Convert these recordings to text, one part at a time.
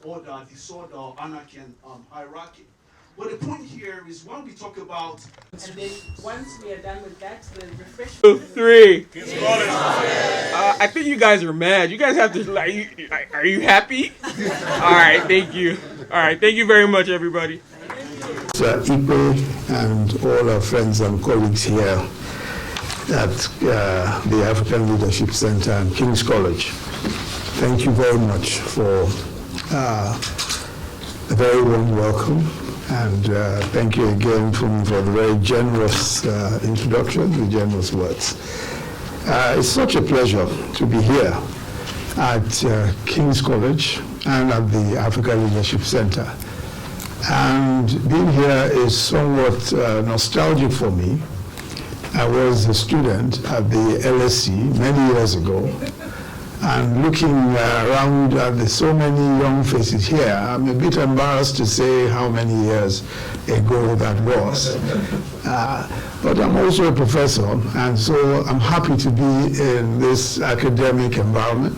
order, disorder, anarchy, and hierarchy. But the point here is when we talk about, And then once we are done with that, the refreshment. 2, 3. I think you guys are mad. You guys have to are you happy? All right, thank you. All right, thank you very much, everybody. Ipe and all our friends and colleagues here at the African Leadership Center and King's College, thank you very much for a very warm welcome, and thank you again for the very generous introduction, the generous words. It's such a pleasure to be here at King's College and at the Africa Leadership Center. And being here is somewhat nostalgic for me. I was a student at the LSE many years ago, and looking around at so many young faces here, I'm a bit embarrassed to say how many years ago that was. But I'm also a professor, and so I'm happy to be in this academic environment,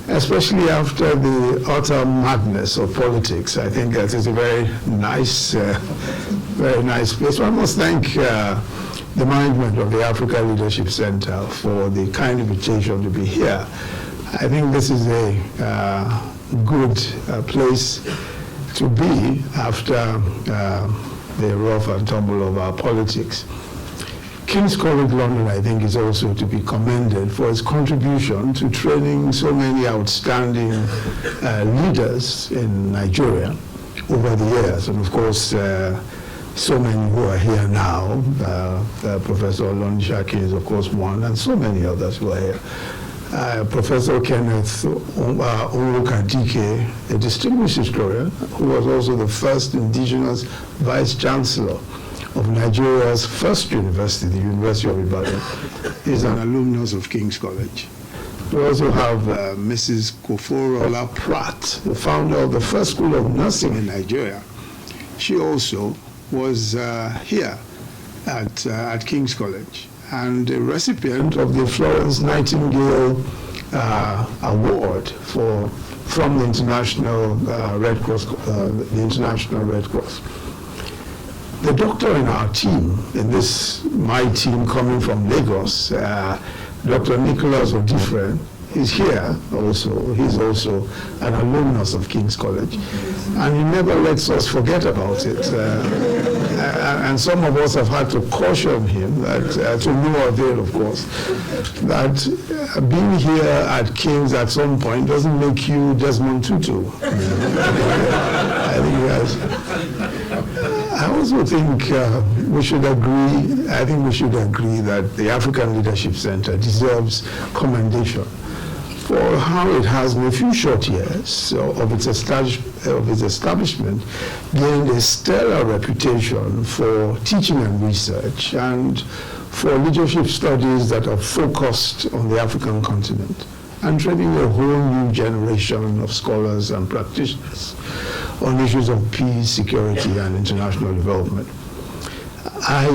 especially after the utter madness of politics. I think that is a very nice place. So I must thank the management of the Africa Leadership Center for the kind invitation to be here. I think this is a good place to be after the rough and tumble of our politics. King's College London, I think, is also to be commended for its contribution to training so many outstanding leaders in Nigeria over the years. And of course, so many who are here now. Professor Olonishaki is, of course, one, and so many others who are here. Professor Kenneth Onwukadike, a distinguished historian, who was also the first indigenous vice chancellor of Nigeria's first university, the University of Ibadan, is an alumnus of King's College. We also have Mrs. Koforola Pratt, the founder of the first school of nursing in Nigeria. She also was here at King's College and a recipient of the Florence Nightingale Award from the International Red Cross. The doctor in our team, my team coming from Lagos, Dr. Nicholas Odifren, is here also. He's also an alumnus of King's College. And he never lets us forget about it. And some of us have had to caution him, that, to no avail, of course, that being here at King's at some point doesn't make you Desmond Tutu. I also think we should agree that the African Leadership Center deserves commendation for how it has, in a few short years of its establishment, gained a stellar reputation for teaching and research and for leadership studies that are focused on the African continent and training a whole new generation of scholars and practitioners on issues of peace, security, and international development. I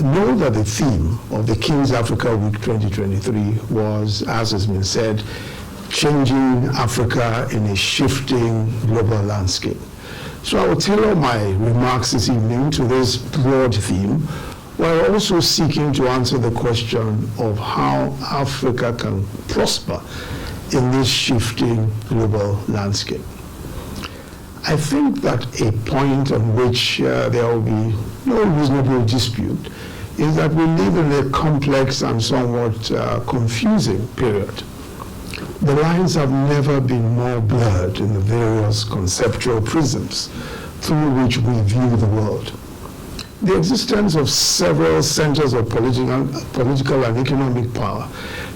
know that the theme of the King's Africa Week 2023 was, as has been said, changing Africa in a shifting global landscape. So I will tailor my remarks this evening to this broad theme, while also seeking to answer the question of how Africa can prosper in this shifting global landscape. I think that a point on which there will be no reasonable dispute is that we live in a complex and somewhat confusing period. The lines have never been more blurred in the various conceptual prisms through which we view the world. The existence of several centers of political and economic power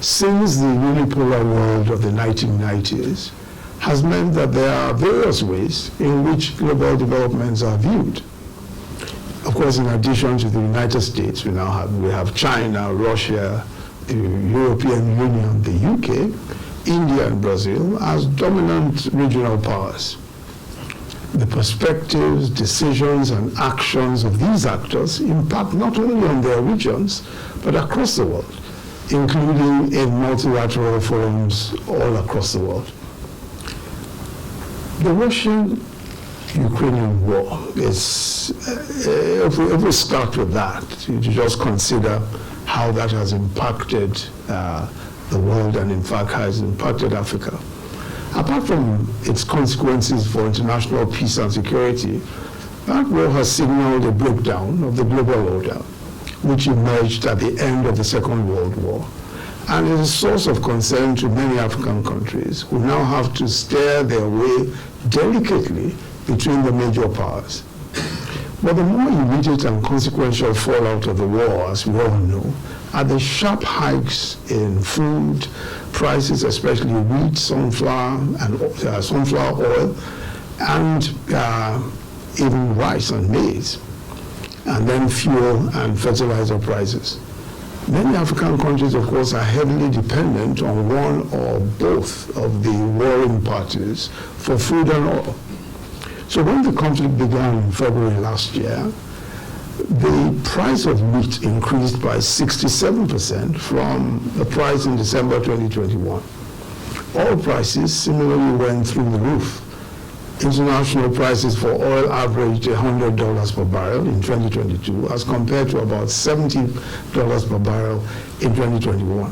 since the unipolar world of the 1990s has meant that there are various ways in which global developments are viewed. Of course, in addition to the United States, we have China, Russia, the European Union, the UK, India and Brazil as dominant regional powers. The perspectives, decisions, and actions of these actors impact not only on their regions, but across the world, including in multilateral forums all across the world. The Russian-Ukrainian war is, if we start with that, you just consider how that has impacted the world and in fact has impacted Africa. Apart from its consequences for international peace and security, that war has signaled a breakdown of the global order, which emerged at the end of the Second World War, and is a source of concern to many African countries who now have to steer their way delicately between the major powers. But the more immediate and consequential fallout of the war, as we all know, are the sharp hikes in food prices, especially wheat, sunflower, and sunflower oil, and even rice and maize, and then fuel and fertilizer prices. Many African countries, of course, are heavily dependent on one or both of the warring parties for food and oil. So when the conflict began in February last year, the price of wheat increased by 67% from the price in December 2021. Oil prices similarly went through the roof. International prices for oil averaged $100 per barrel in 2022 as compared to about $70 per barrel in 2021.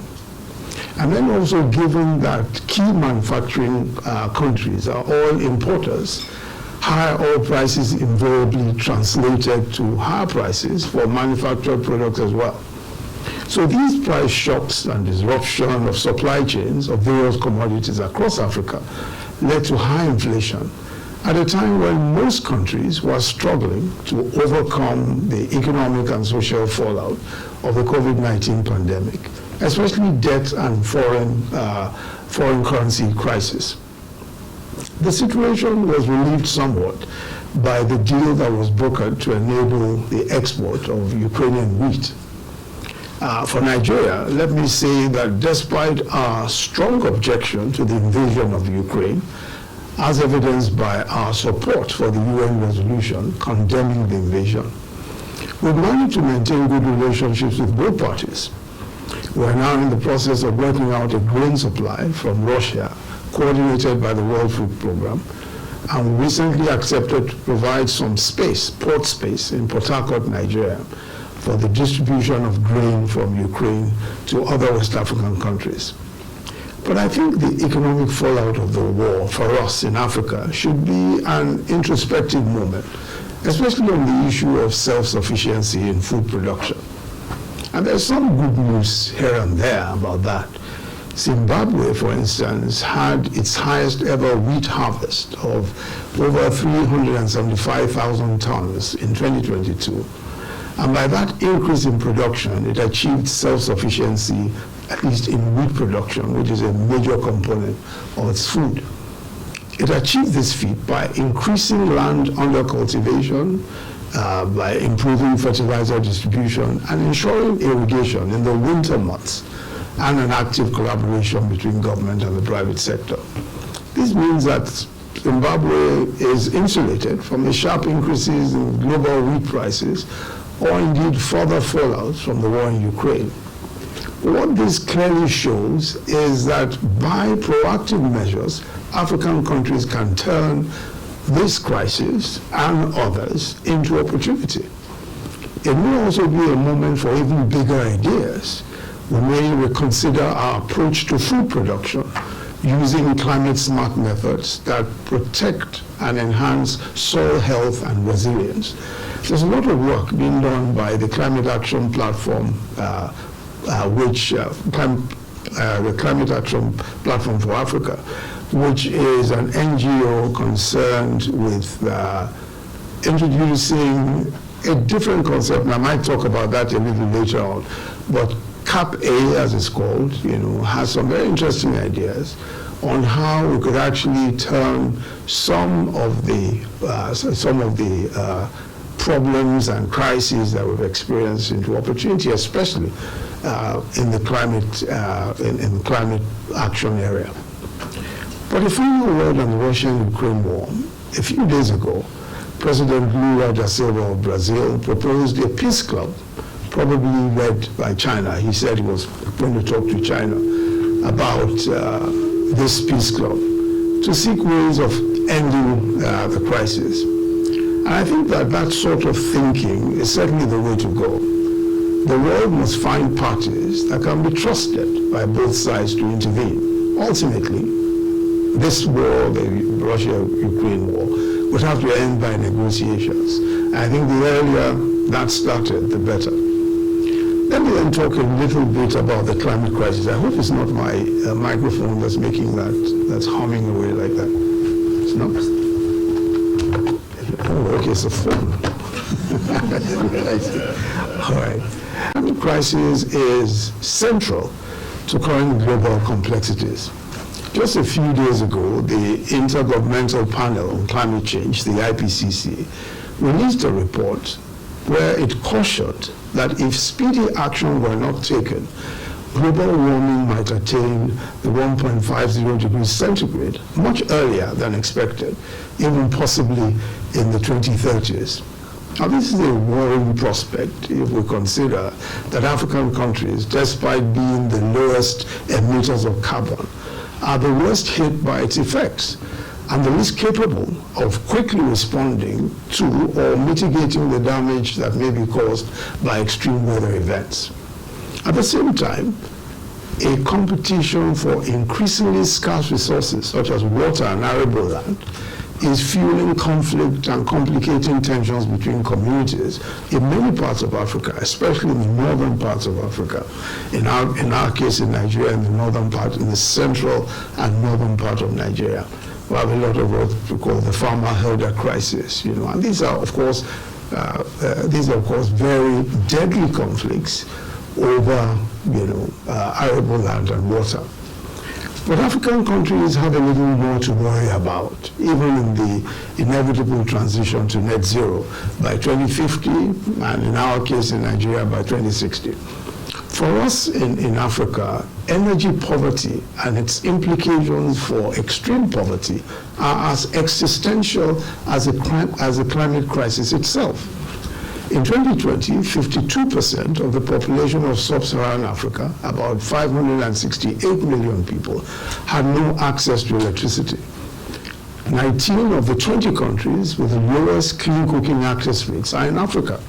And then also, given that key manufacturing countries are oil importers, higher oil prices invariably translated to higher prices for manufactured products as well. So these price shocks and disruption of supply chains of various commodities across Africa led to high inflation at a time when most countries were struggling to overcome the economic and social fallout of the COVID-19 pandemic, especially debt and foreign currency crisis. The situation was relieved somewhat by the deal that was brokered to enable the export of Ukrainian wheat. For Nigeria, let me say that despite our strong objection to the invasion of Ukraine, as evidenced by our support for the UN resolution condemning the invasion, we've managed to maintain good relationships with both parties. We're now in the process of working out a grain supply from Russia, coordinated by the World Food Programme, and we recently accepted to provide some space, port space, in Port Harcourt, Nigeria, for the distribution of grain from Ukraine to other West African countries. But I think the economic fallout of the war for us in Africa should be an introspective moment, especially on the issue of self-sufficiency in food production. And there's some good news here and there about that. Zimbabwe, for instance, had its highest ever wheat harvest of over 375,000 tons in 2022. And by that increase in production, it achieved self-sufficiency, at least in wheat production, which is a major component of its food. It achieved this feat by increasing land under cultivation, by improving fertilizer distribution, and ensuring irrigation in the winter months, and an active collaboration between government and the private sector. This means that Zimbabwe is insulated from the sharp increases in global wheat prices, or indeed further fallout from the war in Ukraine. What this clearly shows is that by proactive measures, African countries can turn this crisis and others into opportunity. It may also be a moment for even bigger ideas. We may reconsider our approach to food production using climate-smart methods that protect and enhance soil health and resilience. There's a lot of work being done by the Climate Action Platform, the Climate Action Platform for Africa, which is an NGO concerned with introducing a different concept, and I might talk about that a little later on, but CAP-A, as it's called, has some very interesting ideas on how we could actually turn some of the problems and crises that we've experienced into opportunity, especially in the climate action area. But a final word on the Russian-Ukraine war. A few days ago, President Lula da Silva of Brazil proposed a peace club, probably led by China. He said he was going to talk to China about this peace club to seek ways of ending the crisis. And I think that that sort of thinking is certainly the way to go. The world must find parties that can be trusted by both sides to intervene. Ultimately, this war, the Russia-Ukraine war, would have to end by negotiations. And I think the earlier that started, the better. Let me then talk a little bit about the climate crisis. I hope it's not my microphone that's making that's humming away like that. It's not? Oh, okay, it's a phone. All right. The climate crisis is central to current global complexities. Just a few days ago, the Intergovernmental Panel on Climate Change, the IPCC, released a report where it cautioned that if speedy action were not taken, global warming might attain the 1.50 degrees centigrade much earlier than expected, even possibly in the 2030s. Now, this is a worrying prospect if we consider that African countries, despite being the lowest emitters of carbon, are the worst hit by its effects and the least capable of quickly responding to or mitigating the damage that may be caused by extreme weather events. At the same time, a competition for increasingly scarce resources such as water and arable land is fueling conflict and complicating tensions between communities in many parts of Africa, especially in the northern parts of Africa. In our case in Nigeria, in the northern part, in the central and northern part of Nigeria, we have a lot of what we call the farmer-herder crisis, and these are of course very deadly conflicts over arable land and water. But African countries have a little more to worry about, even in the inevitable transition to net zero by 2050, and in our case in Nigeria by 2060. For us in Africa, energy poverty and its implications for extreme poverty are as existential as the climate crisis itself. In 2020, 52% of the population of sub-Saharan Africa, about 568 million people, had no access to electricity. 19 of the 20 countries with the lowest clean cooking access rates are in Africa.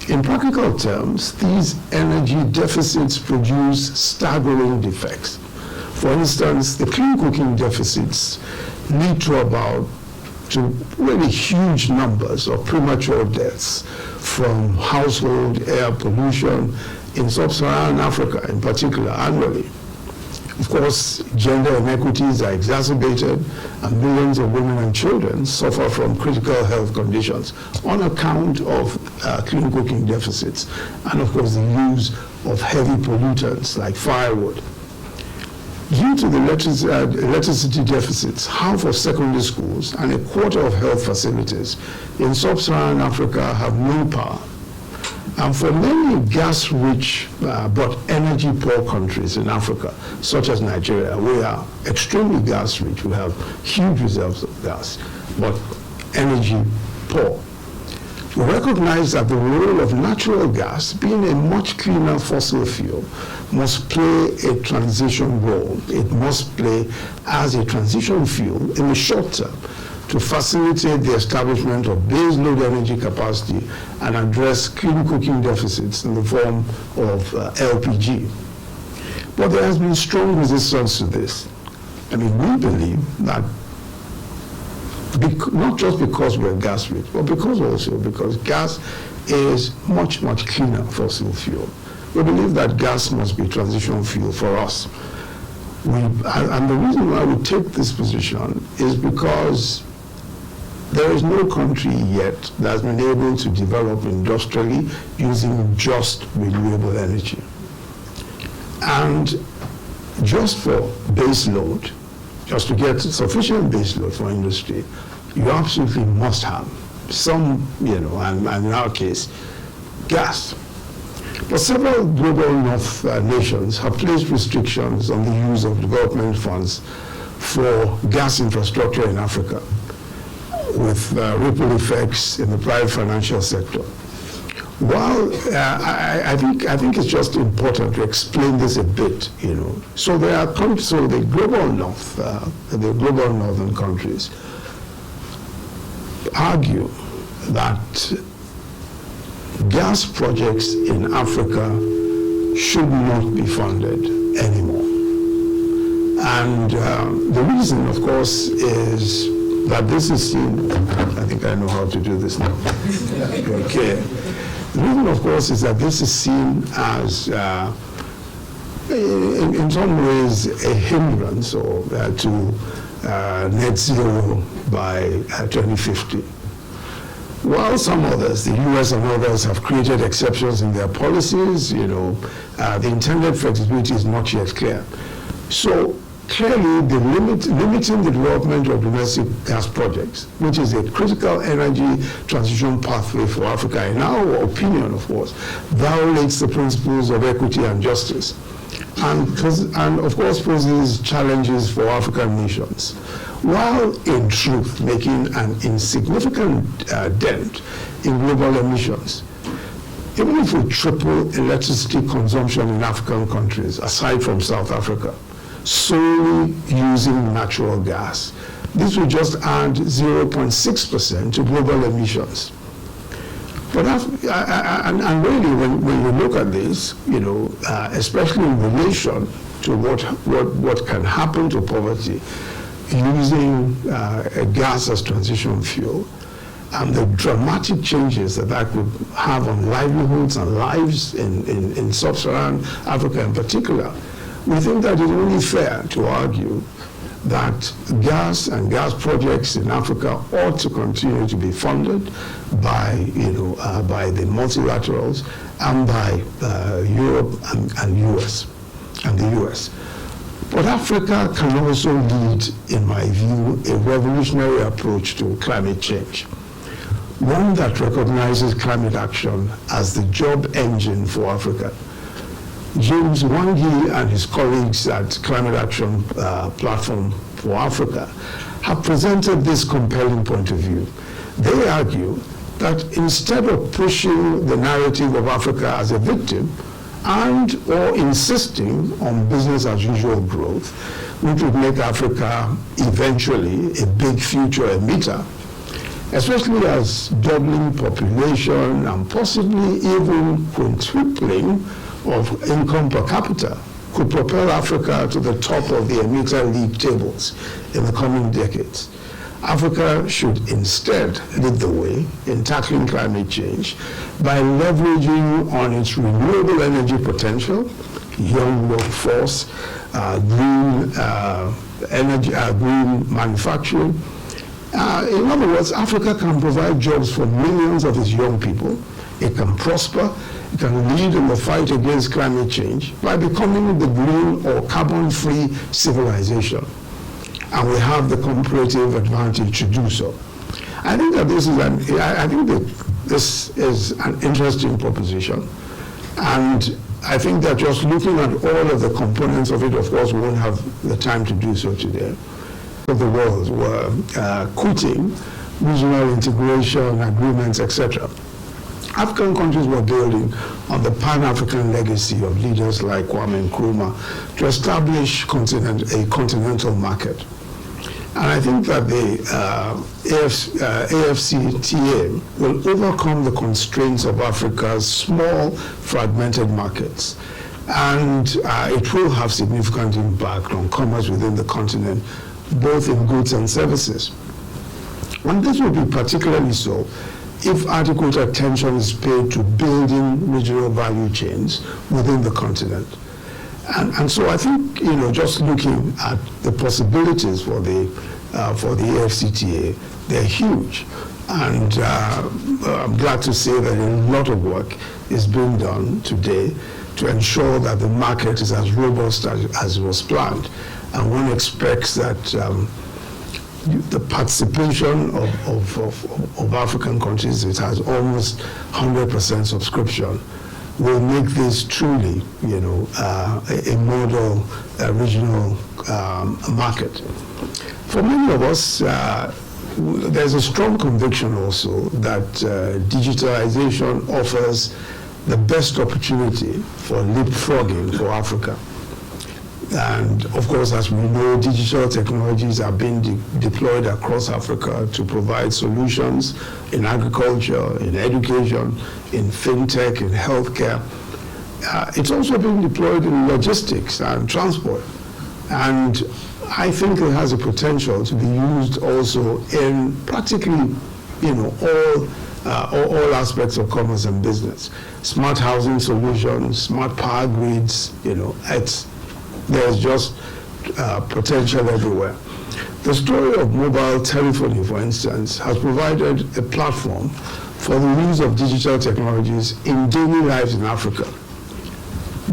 In practical terms, these energy deficits produce staggering defects. For instance, the clean cooking deficits lead to really huge numbers of premature deaths from household air pollution in sub-Saharan Africa in particular annually. Of course, gender inequities are exacerbated and millions of women and children suffer from critical health conditions on account of clean cooking deficits and of course the use of heavy pollutants like firewood. Due to the electricity deficits, half of secondary schools and a quarter of health facilities in sub-Saharan Africa have no power. And for many gas-rich but energy-poor countries in Africa, such as Nigeria, we are extremely gas-rich. We have huge reserves of gas, but energy-poor. We recognize that the role of natural gas, being a much cleaner fossil fuel, must play a transition role. It must play as a transition fuel in the short term to facilitate the establishment of baseload energy capacity and address clean cooking deficits in the form of LPG. But there has been strong resistance to this. I mean, we believe that not just because we're gas rich, but because gas is much, much cleaner fossil fuel. We believe that gas must be transition fuel for us. And the reason why we take this position is because there is no country yet that has been able to develop industrially using just renewable energy. And just for base load, just to get sufficient base load for industry, you absolutely must have some, and in our case, gas. But several global North nations have placed restrictions on the use of development funds for gas infrastructure in Africa, with ripple effects in the private financial sector. Well, I think it's just important to explain this a bit, you know. So there are countries, so the global north, the global northern countries argue that gas projects in Africa should not be funded anymore. And the reason, of course, is that this is seen, I think I know how to do this now. Okay. The reason, of course, is that this is seen as, in some ways, a hindrance or to net zero by 2050. While some others, the US and others, have created exceptions in their policies, you know, the intended flexibility is not yet clear. So clearly, limiting the development of domestic gas projects, which is a critical energy transition pathway for Africa, in our opinion, of course, violates the principles of equity and justice, and of course poses challenges for African nations, while in truth making an insignificant dent in global emissions. Even if we triple electricity consumption in African countries, aside from South Africa, solely using natural gas, this would just add 0.6% to global emissions. But and really, when you look at this, you know, especially in relation to what can happen to poverty using gas as transition fuel, and the dramatic changes that could have on livelihoods and lives in sub-Saharan Africa in particular, we think that it's only fair to argue that gas and gas projects in Africa ought to continue to be funded by, you know, by the multilaterals and by Europe and US and the US. But Africa can also lead, in my view, a revolutionary approach to climate change, one that recognizes climate action as the job engine for Africa. James Wangi and his colleagues at Climate Action Platform for Africa have presented this compelling point of view. They argue that instead of pushing the narrative of Africa as a victim and or insisting on business as usual growth, which would make Africa eventually a big future emitter, especially as doubling population and possibly even quintupling of income per capita could propel Africa to the top of the emitter league tables in the coming decades. Africa should instead lead the way in tackling climate change by leveraging on its renewable energy potential, young workforce, green energy, green manufacturing. In other words, Africa can provide jobs for millions of its young people. It can prosper. It can lead in the fight against climate change by becoming the green or carbon-free civilization. And we have the comparative advantage to do so. I think that this is an interesting proposition. And I think that just looking at all of the components of it, of course, we won't have the time to do so today. Of the world were quitting regional integration agreements, etc. African countries were building on the Pan-African legacy of leaders like Kwame Nkrumah to establish a continental market. And I think that the AfCFTA will overcome the constraints of Africa's small, fragmented markets. And it will have significant impact on commerce within the continent, both in goods and services. And this will be particularly so if adequate attention is paid to building regional value chains within the continent. And so I think, you know, just looking at the possibilities for the AfCFTA, they're huge. And I'm glad to say that a lot of work is being done today to ensure that the market is as robust as it was planned. And one expects that the participation of African countries, it has almost 100% subscription, will make this truly, you know, a model regional market. For many of us, there's a strong conviction also that digitalization offers the best opportunity for leapfrogging for Africa. And of course, as we know, digital technologies are being deployed across Africa to provide solutions in agriculture, in education, in fintech, in healthcare. It's also being deployed in logistics and transport. And I think it has a potential to be used also in practically, all aspects of commerce and business. Smart housing solutions, smart power grids, there's just potential everywhere. The story of mobile telephony, for instance, has provided a platform for the use of digital technologies in daily lives in Africa.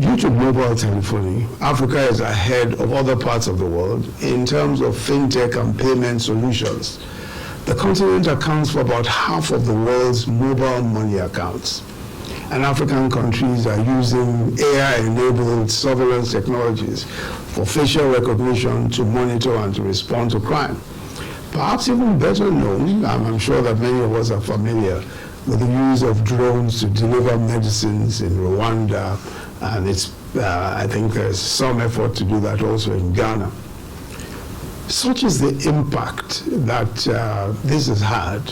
Due to mobile telephony, Africa is ahead of other parts of the world in terms of fintech and payment solutions. The continent accounts for about half of the world's mobile money accounts. And African countries are using AI-enabled surveillance technologies for facial recognition to monitor and to respond to crime. Perhaps even better known, I'm sure that many of us are familiar with the use of drones to deliver medicines in Rwanda, and I think there's some effort to do that also in Ghana. Such is the impact that this has had,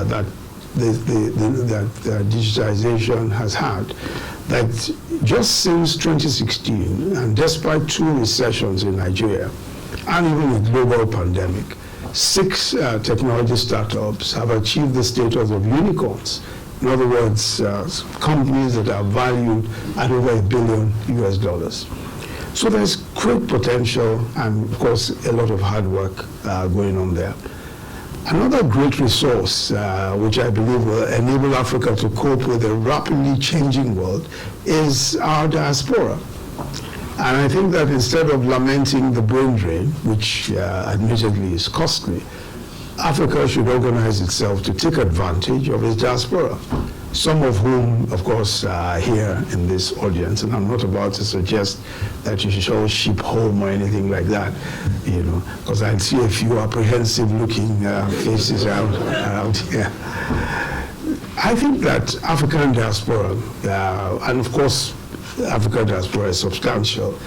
that digitization has had, that just since 2016, and despite 2 recessions in Nigeria, and even a global pandemic, 6 technology startups have achieved the status of unicorns. In other words, companies that are valued at over $1 billion. So there's great potential and, of course, a lot of hard work going on there. Another great resource, which I believe will enable Africa to cope with a rapidly changing world, is our diaspora. And I think that instead of lamenting the brain drain, which admittedly is costly, Africa should organize itself to take advantage of its diaspora, some of whom, of course, are here in this audience. And I'm not about to suggest that you should all ship home or anything like that, because I see a few apprehensive-looking faces around here. I think that African diaspora, and of course, African diaspora is substantial.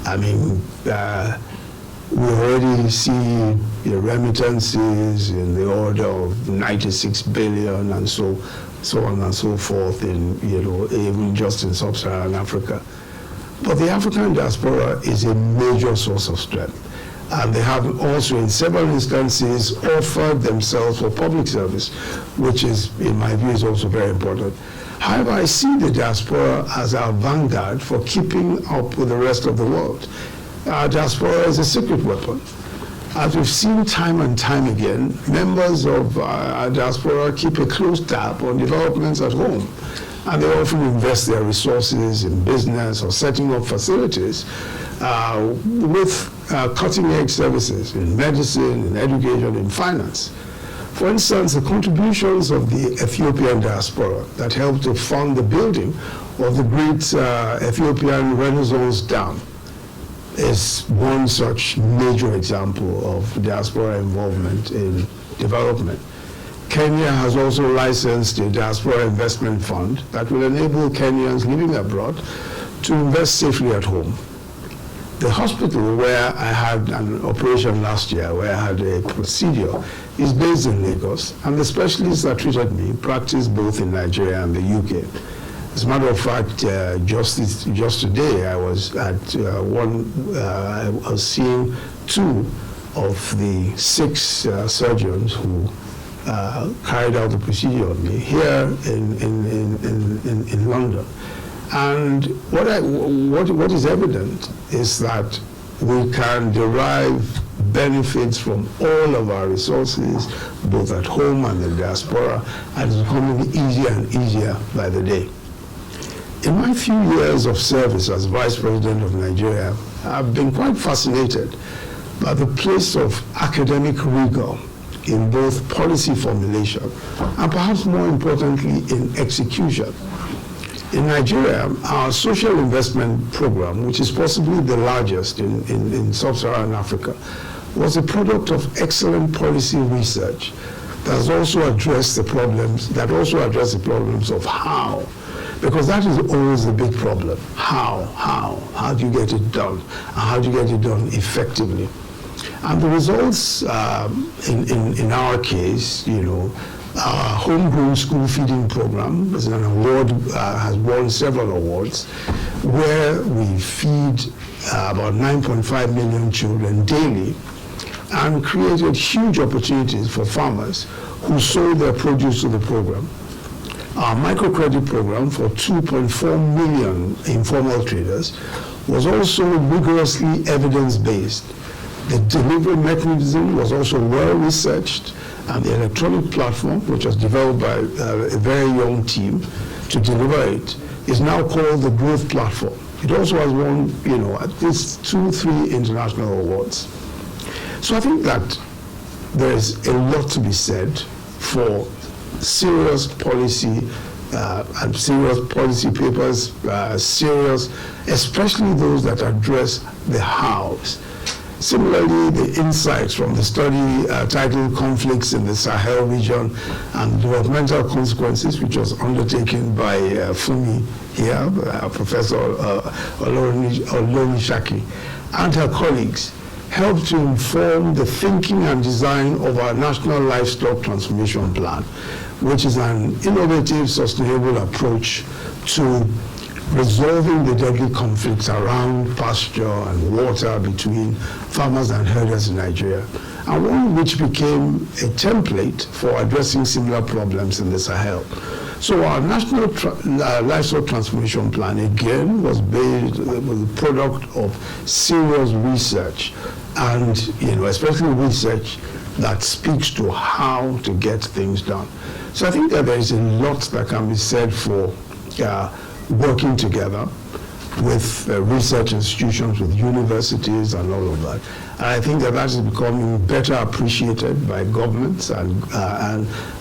I mean, we already see remittances in the order of 96 billion and so on and so forth in, even just in sub-Saharan Africa. But the African diaspora is a major source of strength. And they have also, in several instances, offered themselves for public service, which is, in my view, is also very important. However, I see the diaspora as our vanguard for keeping up with the rest of the world. Our diaspora is a secret weapon. As we've seen time and time again, members of our diaspora keep a close tab on developments at home, and they often invest their resources in business or setting up facilities with cutting-edge services in medicine, in education, in finance. For instance, the contributions of the Ethiopian diaspora that helped to fund the building of the great Ethiopian Renaissance Dam is one such major example of diaspora involvement in development. Kenya has also licensed a diaspora investment fund that will enable Kenyans living abroad to invest safely at home. The hospital where I had an operation last year, where I had a procedure, is based in Lagos, and the specialists that treated me practice both in Nigeria and the UK. As a matter of fact, just today, I was at I was seeing 2 of the 6 surgeons who carried out the procedure on me here in London. And what is evident is that we can derive benefits from all of our resources, both at home and in the diaspora, and it's becoming easier and easier by the day. In my few years of service as Vice President of Nigeria, I've been quite fascinated by the place of academic rigor in both policy formulation and perhaps more importantly in execution. In Nigeria, our social investment program, which is possibly the largest in sub-Saharan Africa, was a product of excellent policy research that also address the problems of how. Because that is always the big problem. How do you get it done? And how do you get it done effectively? And the results, in our case, our homegrown school feeding program is an award, has won several awards, where we feed about 9.5 million children daily, and created huge opportunities for farmers who sold their produce to the program. Our microcredit program for 2.4 million informal traders was also rigorously evidence-based. The delivery mechanism was also well-researched, and the electronic platform, which was developed by a very young team to deliver it, is now called the Growth Platform. It also has won, at least 2-3 international awards. So I think that there is a lot to be said for serious policy and serious policy papers, especially those that address the hows. Similarly, the insights from the study titled Conflicts in the Sahel Region and Developmental Consequences, which was undertaken by Fumi here, Professor Olonishaki, and her colleagues, helped to inform the thinking and design of our National Livestock Transformation Plan, which is an innovative, sustainable approach to resolving the deadly conflicts around pasture and water between farmers and herders in Nigeria, and one which became a template for addressing similar problems in the Sahel. So our National Livestock Transformation Plan, again, was the product of serious research, and especially research that speaks to how to get things done. So I think that there is a lot that can be said for working together with research institutions, with universities and all of that. And I think that is becoming better appreciated by governments and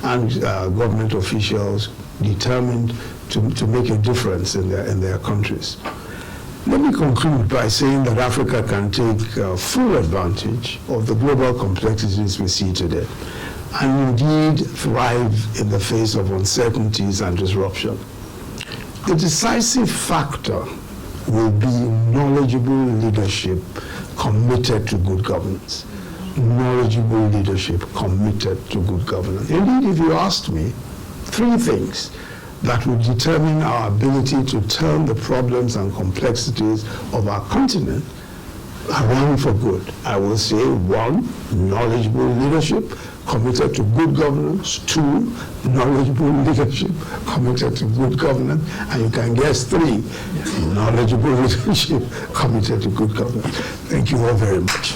government officials determined to make a difference in their countries. Let me conclude by saying that Africa can take full advantage of the global complexities we see today, and indeed thrive in the face of uncertainties and disruption. The decisive factor will be knowledgeable leadership committed to good governance. Knowledgeable leadership committed to good governance. Indeed, if you asked me, 3 things that would determine our ability to turn the problems and complexities of our continent around for good, I will say 1, knowledgeable leadership committed to good governance, 2, knowledgeable leadership committed to good governance, and you can guess 3, knowledgeable leadership committed to good governance. Thank you all very much.